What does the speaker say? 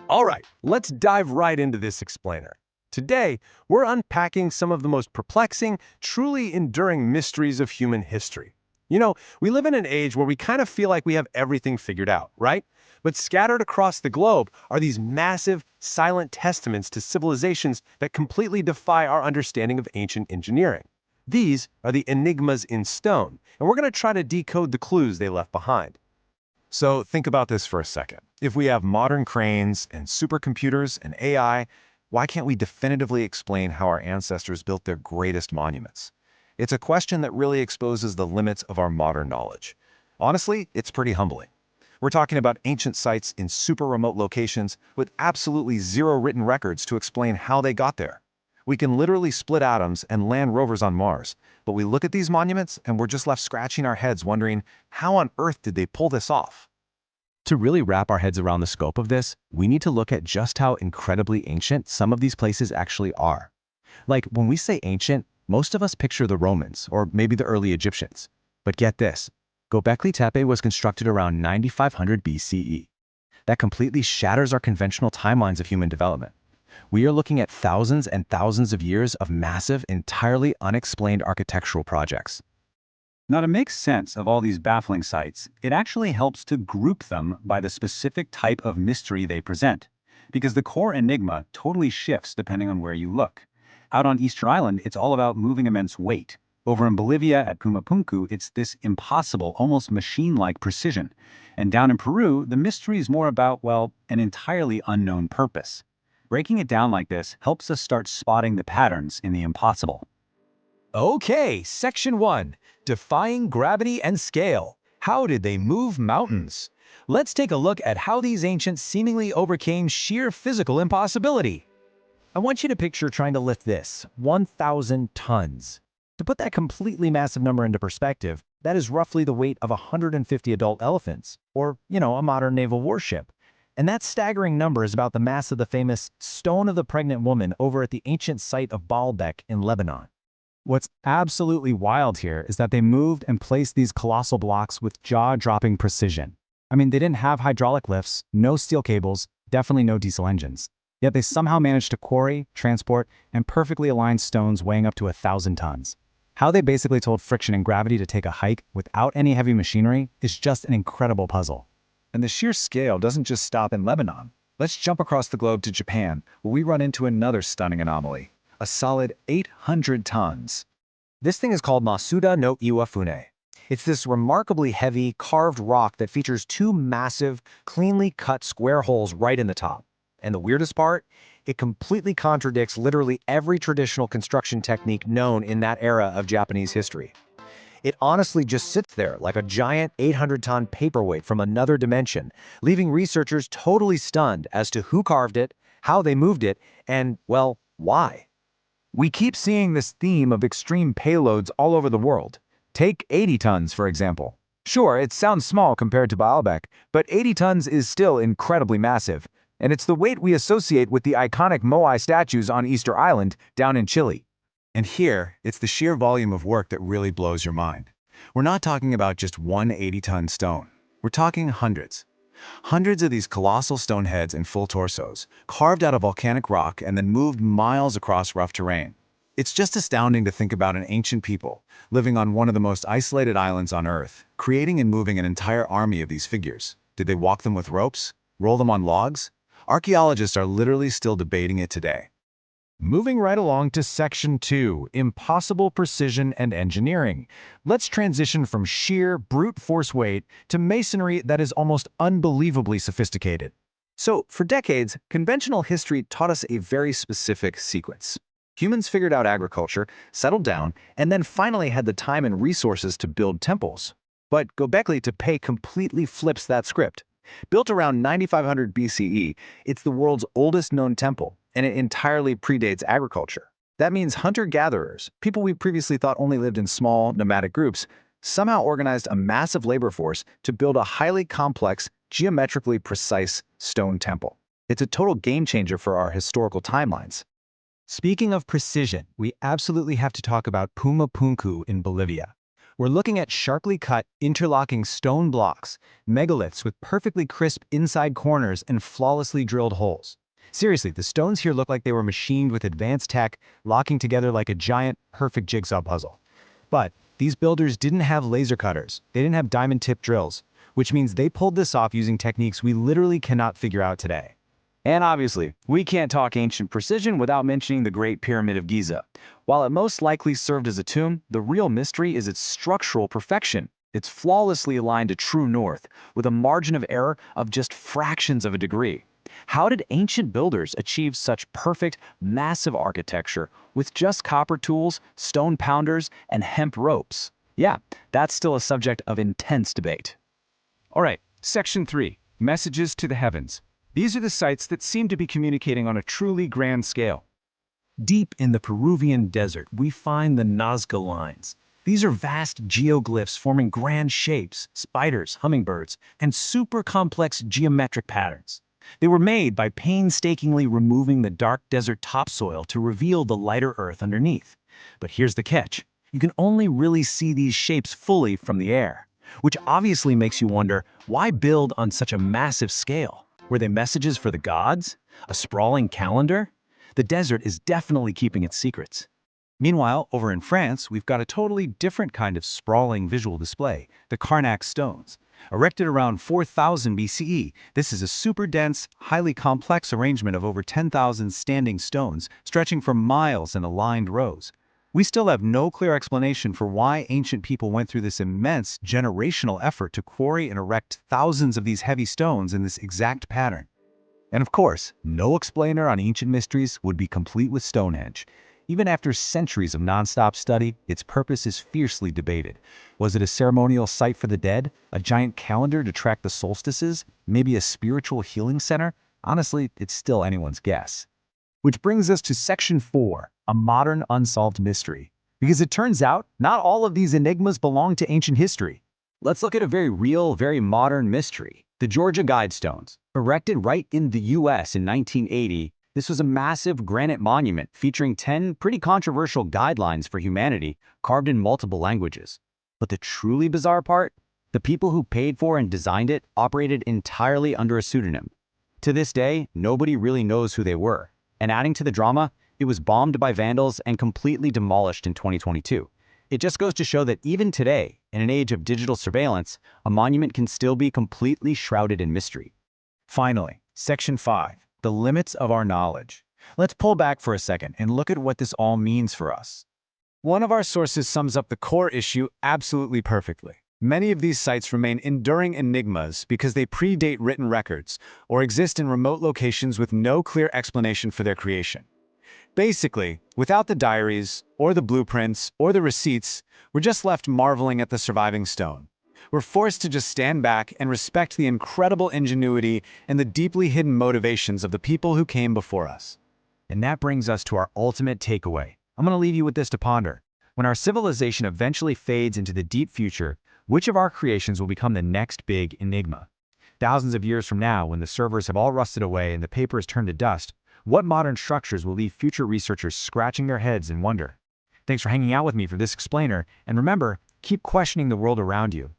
All right, let's dive right into this explainer. Today, we're unpacking some of the most perplexing, truly enduring mysteries of human history. We live in an age where we kind of feel like we have everything figured out, right? But scattered across the globe are these massive, silent testaments to civilizations that completely defy our understanding of ancient engineering. These are the enigmas in stone, and we're going to try to decode the clues they left behind. So think about this for a second. If we have modern cranes and supercomputers and AI, why can't we definitively explain how our ancestors built their greatest monuments? It's a question that really exposes the limits of our modern knowledge. Honestly, it's pretty humbling. We're talking about ancient sites in super remote locations with absolutely zero written records to explain how they got there. We can literally split atoms and land rovers on Mars, but we look at these monuments and we're just left scratching our heads wondering, how on earth did they pull this off? To really wrap our heads around the scope of this, we need to look at just how incredibly ancient some of these places actually are. Like, when we say ancient, most of us picture the Romans, or maybe the early Egyptians. But get this, Göbekli Tepe was constructed around 9500 BCE. That completely shatters our conventional timelines of human development. We are looking at thousands and thousands of years of massive, entirely unexplained architectural projects. Now, to make sense of all these baffling sites, it actually helps to group them by the specific type of mystery they present, because the core enigma totally shifts depending on where you look. Out on Easter Island, it's all about moving immense weight. Over in Bolivia at Pumapunku, it's this impossible, almost machine-like precision. And down in Peru, the mystery is more about, well, an entirely unknown purpose. Breaking it down like this helps us start spotting the patterns in the impossible. Okay, Section 1, Defying Gravity and Scale. How did they move mountains? Let's take a look at how these ancients seemingly overcame sheer physical impossibility. I want you to picture trying to lift this, 1,000 tons. To put that completely massive number into perspective, that is roughly the weight of 150 adult elephants, or, a modern naval warship. And that staggering number is about the mass of the famous Stone of the Pregnant Woman over at the ancient site of Baalbek in Lebanon. What's absolutely wild here is that they moved and placed these colossal blocks with jaw-dropping precision. I mean, they didn't have hydraulic lifts, no steel cables, definitely no diesel engines. Yet they somehow managed to quarry, transport, and perfectly align stones weighing up to 1,000 tons. How they basically told friction and gravity to take a hike without any heavy machinery is just an incredible puzzle. And the sheer scale doesn't just stop in Lebanon. Let's jump across the globe to Japan, where we run into another stunning anomaly. A solid 800 tons. This thing is called Masuda no Iwafune. It's this remarkably heavy, carved rock that features two massive, cleanly cut square holes right in the top. And the weirdest part? It completely contradicts literally every traditional construction technique known in that era of Japanese history. It honestly just sits there like a giant 800-ton paperweight from another dimension, leaving researchers totally stunned as to who carved it, how they moved it, and, well, why. We keep seeing this theme of extreme payloads all over the world. Take 80 tons, for example. Sure, it sounds small compared to Baalbek, but 80 tons is still incredibly massive. And it's the weight we associate with the iconic Moai statues on Easter Island down in Chile. And here, it's the sheer volume of work that really blows your mind. We're not talking about just one 80-ton stone. We're talking hundreds. Hundreds of these colossal stone heads and full torsos, carved out of volcanic rock and then moved miles across rough terrain. It's just astounding to think about an ancient people living on one of the most isolated islands on Earth, creating and moving an entire army of these figures. Did they walk them with ropes? Roll them on logs? Archaeologists are literally still debating it today. Moving right along to Section 2, Impossible Precision and Engineering. Let's transition from sheer brute force weight to masonry that is almost unbelievably sophisticated. So, for decades, conventional history taught us a very specific sequence. Humans figured out agriculture, settled down, and then finally had the time and resources to build temples. But Göbekli Tepe completely flips that script. Built around 9500 BCE, it's the world's oldest known temple, and it entirely predates agriculture. That means hunter-gatherers, people we previously thought only lived in small, nomadic groups, somehow organized a massive labor force to build a highly complex, geometrically precise stone temple. It's a total game changer for our historical timelines. Speaking of precision, we absolutely have to talk about Pumapunku in Bolivia. We're looking at sharply cut, interlocking stone blocks, megaliths with perfectly crisp inside corners and flawlessly drilled holes. Seriously, the stones here look like they were machined with advanced tech, locking together like a giant, perfect jigsaw puzzle. But these builders didn't have laser cutters. They didn't have diamond-tipped drills, which means they pulled this off using techniques we literally cannot figure out today. And obviously, we can't talk ancient precision without mentioning the Great Pyramid of Giza. While it most likely served as a tomb, the real mystery is its structural perfection. It's flawlessly aligned to true north, with a margin of error of just fractions of a degree. How did ancient builders achieve such perfect, massive architecture with just copper tools, stone pounders, and hemp ropes? Yeah, that's still a subject of intense debate. All right, Section 3, Messages to the Heavens. These are the sites that seem to be communicating on a truly grand scale. Deep in the Peruvian desert, we find the Nazca lines. These are vast geoglyphs forming grand shapes, spiders, hummingbirds, and super complex geometric patterns. They were made by painstakingly removing the dark desert topsoil to reveal the lighter earth underneath. But here's the catch. You can only really see these shapes fully from the air, which obviously makes you wonder, why build on such a massive scale? Were they messages for the gods? A sprawling calendar? The desert is definitely keeping its secrets. Meanwhile, over in France, we've got a totally different kind of sprawling visual display, the Karnak stones. Erected around 4000 BCE, this is a super dense, highly complex arrangement of over 10,000 standing stones stretching for miles in aligned rows. We still have no clear explanation for why ancient people went through this immense generational effort to quarry and erect thousands of these heavy stones in this exact pattern. And of course, no explainer on ancient mysteries would be complete with Stonehenge. Even after centuries of nonstop study, its purpose is fiercely debated. Was it a ceremonial site for the dead? A giant calendar to track the solstices? Maybe a spiritual healing center? Honestly, it's still anyone's guess. Which brings us to Section 4, a modern unsolved mystery. Because it turns out, not all of these enigmas belong to ancient history. Let's look at a very real, very modern mystery. The Georgia Guidestones. Erected right in the US in 1980, this was a massive granite monument featuring 10 pretty controversial guidelines for humanity, carved in multiple languages. But the truly bizarre part? The people who paid for and designed it operated entirely under a pseudonym. To this day, nobody really knows who they were. And adding to the drama, it was bombed by vandals and completely demolished in 2022. It just goes to show that even today, in an age of digital surveillance, a monument can still be completely shrouded in mystery. Finally, Section 5, the limits of our knowledge. Let's pull back for a second and look at what this all means for us. One of our sources sums up the core issue absolutely perfectly. Many of these sites remain enduring enigmas because they predate written records or exist in remote locations with no clear explanation for their creation. Basically, without the diaries, or the blueprints, or the receipts, we're just left marveling at the surviving stone. We're forced to just stand back and respect the incredible ingenuity and the deeply hidden motivations of the people who came before us. And that brings us to our ultimate takeaway. I'm going to leave you with this to ponder. When our civilization eventually fades into the deep future, which of our creations will become the next big enigma? Thousands of years from now, when the servers have all rusted away and the paper has turned to dust, what modern structures will leave future researchers scratching their heads in wonder? Thanks for hanging out with me for this explainer, and remember, keep questioning the world around you.